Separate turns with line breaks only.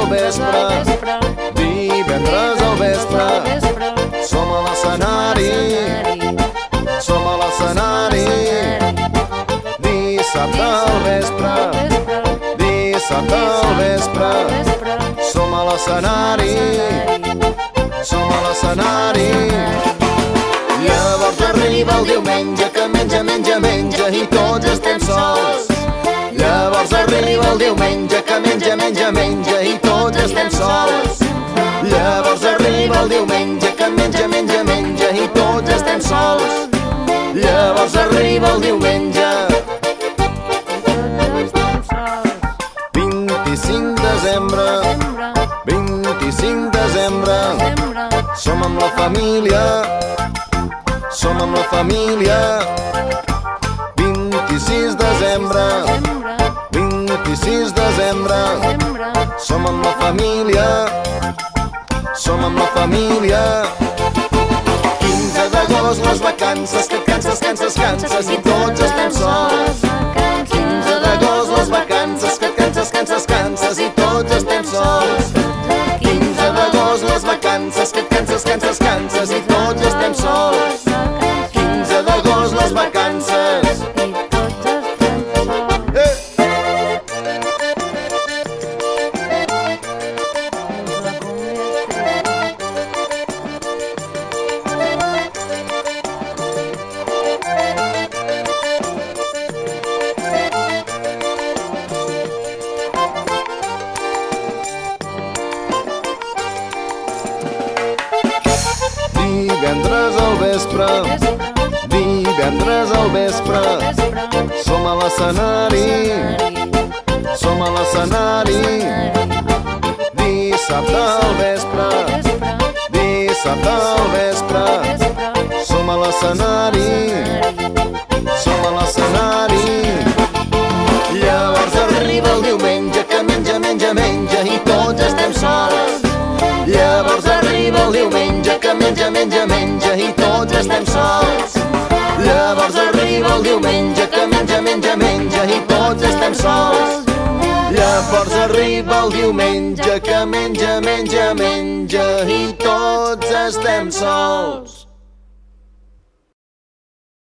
al vespre, divendres al vespre, som a l'escenari, som a l'escenari. Dissabte al vespre, dissabte al vespre, som a l'escenari, som a l'escenari. Llavors arriba el diumenge que menja, menja, menja i tots estem sols. Llavors arriba el diumenge que menja, menja, menja i tots estem sols. Llavors arriba el diumenge que menja, menja, menja i tots estem sols. Llavors arriba el diumenge. 25 desembre, 25 desembre, som amb la família, som amb la família. 26 desembre, 26 desembre, som amb la família, som amb la família. 15 d'agost les vacances, que et canses, canses, canses i tots estem sols. 15 d'agost les vacances, que et canses, canses, canses i tots estem sols. 15 d'agost les vacances, que et canses, canses, canses i tots estem sols. 15 d'agost les vacances. Divendres al vespre, divendres al vespre, som a l'escenari, som a l'escenari. Dissabte al vespre, dissabte al vespre, som a l'escenari, som a l'escenari. Llavors arriba el diumenge que menja, menja, menja i tots estem sols. Llavors arriba el diumenge que menja, menja, menja i tots estem sols. Llavors arriba el diumenge que menja, menja, menja i tots estem sols. Llavors arriba el diumenge que menja, menja, menja i tots estem sols.